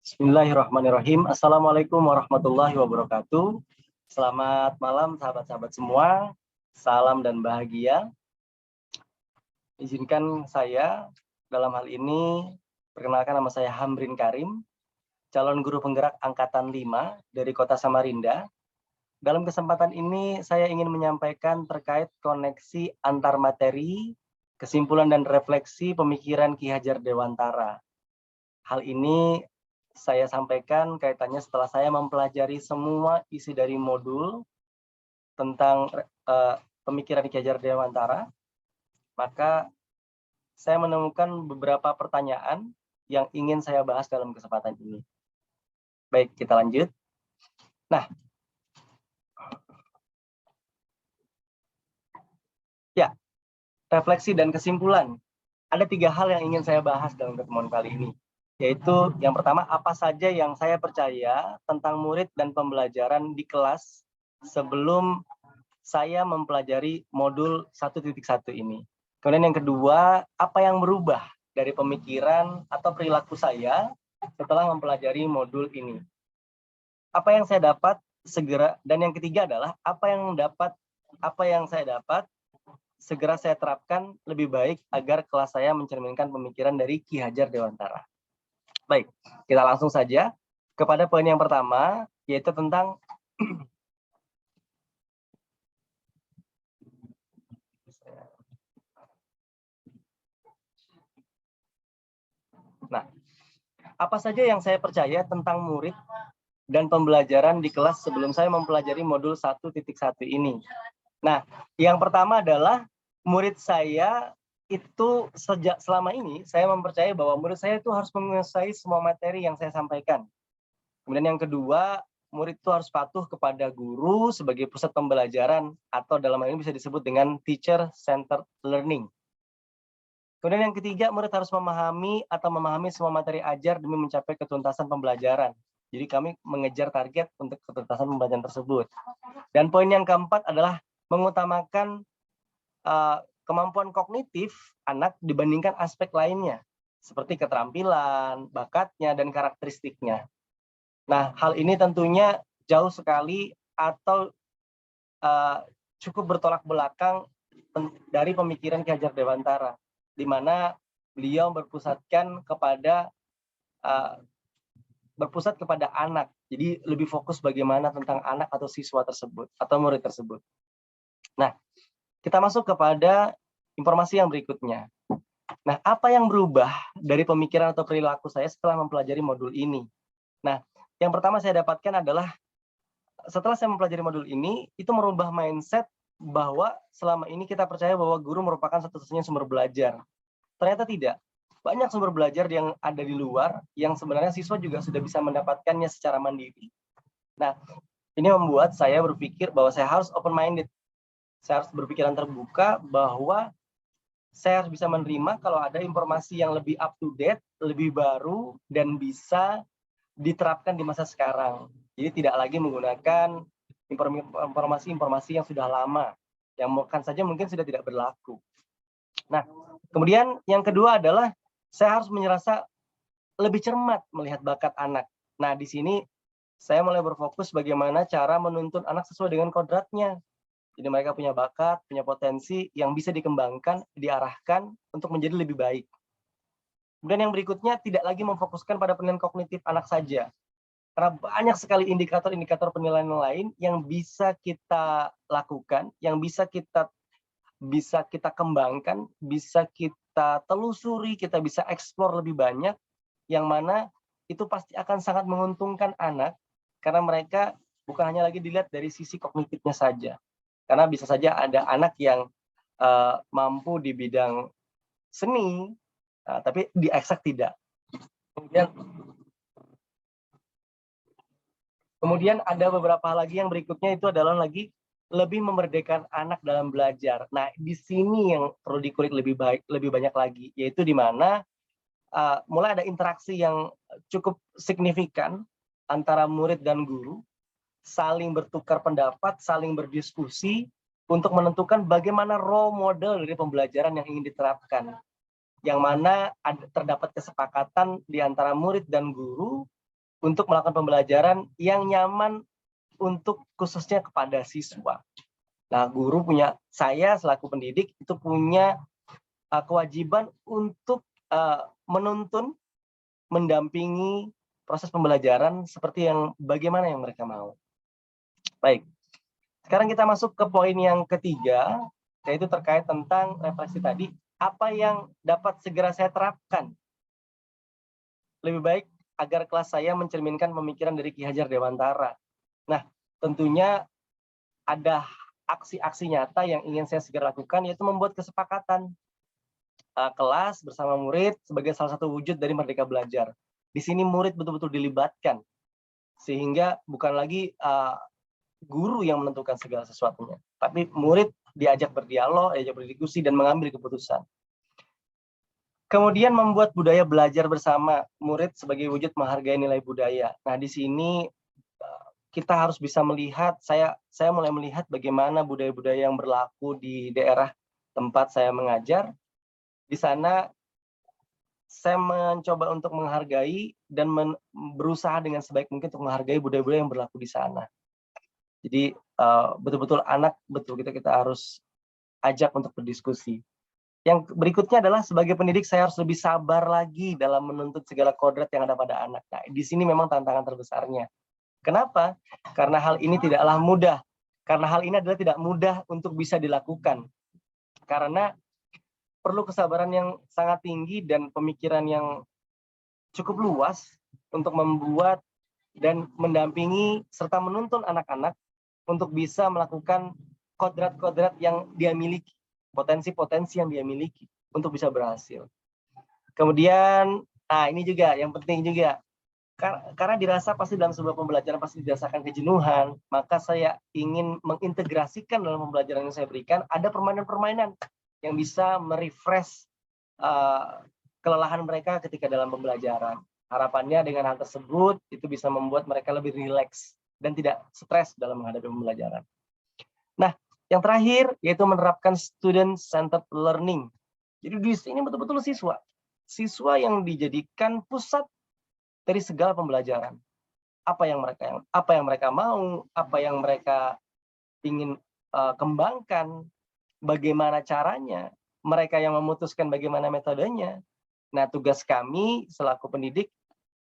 Bismillahirrahmanirrahim. Assalamualaikum warahmatullahi wabarakatuh. Selamat malam sahabat-sahabat semua. Salam dan bahagia. Izinkan saya dalam hal ini perkenalkan, nama saya Hamrin Karim, calon guru penggerak angkatan 5 dari Kota Samarinda. Dalam kesempatan ini saya ingin menyampaikan terkait koneksi antar materi, kesimpulan dan refleksi pemikiran Ki Hajar Dewantara. Hal ini saya sampaikan kaitannya setelah saya mempelajari semua isi dari modul tentang pemikiran Ki Hajar Dewantara, maka saya menemukan beberapa pertanyaan yang ingin saya bahas dalam kesempatan ini. Baik, kita lanjut. Nah, ya, refleksi dan kesimpulan. Ada 3 hal yang ingin saya bahas dalam pertemuan kali ini. Yaitu yang pertama, apa saja yang saya percaya tentang murid dan pembelajaran di kelas sebelum saya mempelajari modul 1.1 ini. Kemudian yang kedua, apa yang berubah dari pemikiran atau perilaku saya setelah mempelajari modul ini. Apa yang saya dapat segera, dan yang ketiga adalah apa yang saya dapat segera saya terapkan lebih baik agar kelas saya mencerminkan pemikiran dari Ki Hajar Dewantara. Baik, kita langsung saja kepada poin yang pertama, yaitu tentang nah, apa saja yang saya percaya tentang murid dan pembelajaran di kelas sebelum saya mempelajari modul 1.1 ini. Nah, yang pertama adalah murid saya itu selama ini saya mempercayai bahwa murid saya itu harus menguasai semua materi yang saya sampaikan. Kemudian yang kedua, murid itu harus patuh kepada guru sebagai pusat pembelajaran, atau dalam hal ini bisa disebut dengan teacher-centered learning. Kemudian yang ketiga, murid harus memahami semua materi ajar demi mencapai ketuntasan pembelajaran. Jadi kami mengejar target untuk ketuntasan pembelajaran tersebut. Dan poin yang keempat adalah mengutamakan kemampuan kognitif anak dibandingkan aspek lainnya, seperti keterampilan, bakatnya, dan karakteristiknya. Nah, hal ini tentunya jauh sekali atau cukup bertolak belakang dari pemikiran Ki Hajar Dewantara, di mana beliau berpusat kepada anak. Jadi lebih fokus bagaimana tentang anak atau siswa tersebut atau murid tersebut. Nah, kita masuk kepada informasi yang berikutnya. Nah, apa yang berubah dari pemikiran atau perilaku saya setelah mempelajari modul ini? Nah, yang pertama saya dapatkan adalah setelah saya mempelajari modul ini, itu merubah mindset bahwa selama ini kita percaya bahwa guru merupakan satu-satunya sumber belajar. Ternyata tidak. Banyak sumber belajar yang ada di luar yang sebenarnya siswa juga sudah bisa mendapatkannya secara mandiri. Nah, ini membuat saya berpikir bahwa saya harus open-minded. Saya harus berpikiran terbuka bahwa saya harus bisa menerima kalau ada informasi yang lebih up to date, lebih baru, dan bisa diterapkan di masa sekarang. Jadi tidak lagi menggunakan informasi-informasi yang sudah lama, yang mungkin sudah tidak berlaku. Nah, kemudian yang kedua adalah saya harus merasa lebih cermat melihat bakat anak. Nah, di sini saya mulai berfokus bagaimana cara menuntun anak sesuai dengan kodratnya. Jadi mereka punya bakat, punya potensi yang bisa dikembangkan, diarahkan untuk menjadi lebih baik. Kemudian yang berikutnya, tidak lagi memfokuskan pada penilaian kognitif anak saja. Karena banyak sekali indikator-indikator penilaian lain yang bisa kita lakukan, yang bisa kita kembangkan, bisa kita telusuri, kita bisa eksplor lebih banyak, yang mana itu pasti akan sangat menguntungkan anak, karena mereka bukan hanya lagi dilihat dari sisi kognitifnya saja. Karena bisa saja ada anak yang mampu di bidang seni, tapi di eksak tidak. Kemudian ada beberapa hal lagi yang berikutnya, itu adalah lagi lebih memerdekakan anak dalam belajar. Nah, di sini yang perlu dikulik lebih banyak lagi, yaitu di mana mulai ada interaksi yang cukup signifikan antara murid dan guru, saling bertukar pendapat, saling berdiskusi untuk menentukan bagaimana role model dari pembelajaran yang ingin diterapkan. Yang mana terdapat kesepakatan di antara murid dan guru untuk melakukan pembelajaran yang nyaman untuk khususnya kepada siswa. Nah, guru saya selaku pendidik itu punya kewajiban untuk menuntun, mendampingi proses pembelajaran seperti bagaimana yang mereka mau. Baik, sekarang kita masuk ke poin yang ketiga, yaitu terkait tentang refleksi tadi. Apa yang dapat segera saya terapkan? Lebih baik agar kelas saya mencerminkan pemikiran dari Ki Hajar Dewantara. Nah, tentunya ada aksi-aksi nyata yang ingin saya segera lakukan, yaitu membuat kesepakatan kelas bersama murid sebagai salah satu wujud dari Merdeka Belajar. Di sini murid betul-betul dilibatkan, sehingga bukan lagi guru yang menentukan segala sesuatunya, tapi murid diajak berdialog, diajak berdiskusi, dan mengambil keputusan. Kemudian membuat budaya belajar bersama murid sebagai wujud menghargai nilai budaya. Nah, di sini kita harus bisa melihat, saya mulai melihat bagaimana budaya-budaya yang berlaku di daerah tempat saya mengajar. Di sana saya mencoba untuk menghargai dan berusaha dengan sebaik mungkin untuk menghargai budaya-budaya yang berlaku di sana. Jadi betul-betul kita harus ajak untuk berdiskusi. Yang berikutnya adalah sebagai pendidik saya harus lebih sabar lagi dalam menuntut segala kodrat yang ada pada anak. Nah, di sini memang tantangan terbesarnya. Kenapa? Karena hal ini tidaklah mudah. Karena hal ini adalah tidak mudah untuk bisa dilakukan. Karena perlu kesabaran yang sangat tinggi dan pemikiran yang cukup luas untuk membuat dan mendampingi serta menuntun anak-anak untuk bisa melakukan kodrat-kodrat yang dia miliki, potensi-potensi yang dia miliki untuk bisa berhasil. Kemudian, nah ini juga yang penting juga, karena dirasa pasti dalam sebuah pembelajaran pasti dirasakan kejenuhan, maka saya ingin mengintegrasikan dalam pembelajaran yang saya berikan ada permainan-permainan yang bisa merefresh kelelahan mereka ketika dalam pembelajaran. Harapannya dengan hal tersebut itu bisa membuat mereka lebih rileks dan tidak stres dalam menghadapi pembelajaran. Nah, yang terakhir yaitu menerapkan student-centered learning. Jadi di sini betul-betul siswa yang dijadikan pusat dari segala pembelajaran. Apa yang mereka mau, apa yang mereka ingin kembangkan, bagaimana caranya, mereka yang memutuskan bagaimana metodenya. Nah, tugas kami selaku pendidik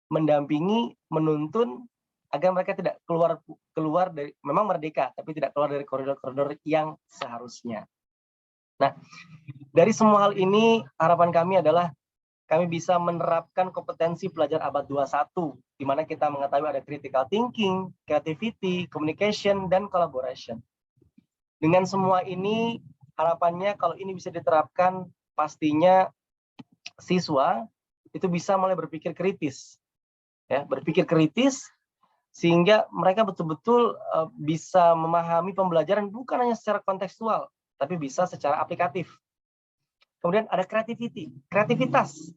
mendampingi, menuntun agar mereka tidak keluar dari, memang merdeka, tapi tidak keluar dari koridor-koridor yang seharusnya. Nah, dari semua hal ini harapan kami adalah kami bisa menerapkan kompetensi pelajar abad 21, di mana kita mengetahui ada critical thinking, creativity, communication, dan collaboration. Dengan semua ini, harapannya kalau ini bisa diterapkan, pastinya siswa itu bisa mulai berpikir kritis, ya, berpikir kritis sehingga mereka betul-betul bisa memahami pembelajaran bukan hanya secara kontekstual, tapi bisa secara aplikatif. Kemudian ada kreativitas.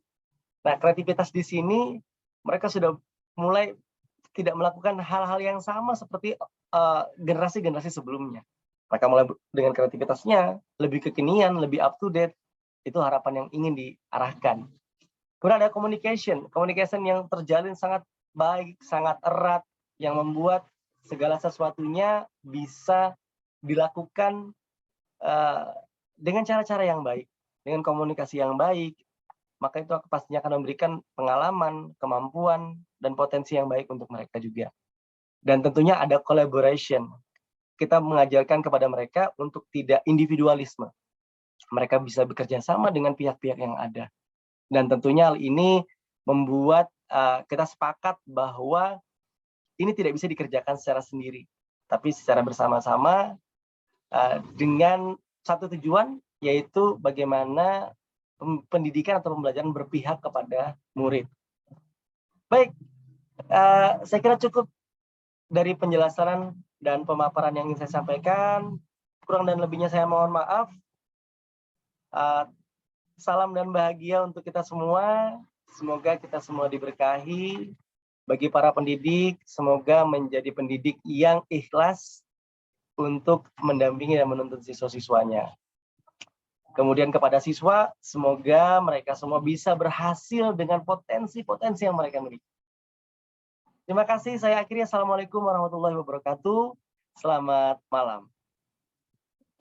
Nah, kreativitas di sini mereka sudah mulai tidak melakukan hal-hal yang sama seperti generasi-generasi sebelumnya. Mereka mulai dengan kreativitasnya lebih kekinian, lebih up to date. Itu harapan yang ingin diarahkan. Kemudian ada communication yang terjalin sangat baik, sangat erat, yang membuat segala sesuatunya bisa dilakukan dengan cara-cara yang baik, dengan komunikasi yang baik, maka itu pastinya akan memberikan pengalaman, kemampuan, dan potensi yang baik untuk mereka juga. Dan tentunya ada collaboration. Kita mengajarkan kepada mereka untuk tidak individualisme. Mereka bisa bekerja sama dengan pihak-pihak yang ada. Dan tentunya hal ini membuat kita sepakat bahwa ini tidak bisa dikerjakan secara sendiri, tapi secara bersama-sama dengan satu tujuan, yaitu bagaimana pendidikan atau pembelajaran berpihak kepada murid. Baik, saya kira cukup dari penjelasan dan pemaparan yang ingin saya sampaikan. Kurang dan lebihnya saya mohon maaf. Salam dan bahagia untuk kita semua. Semoga kita semua diberkahi. Bagi para pendidik, semoga menjadi pendidik yang ikhlas untuk mendampingi dan menuntun siswa-siswanya. Kemudian kepada siswa, semoga mereka semua bisa berhasil dengan potensi-potensi yang mereka miliki. Terima kasih, saya akhiri. Assalamualaikum warahmatullahi wabarakatuh. Selamat malam.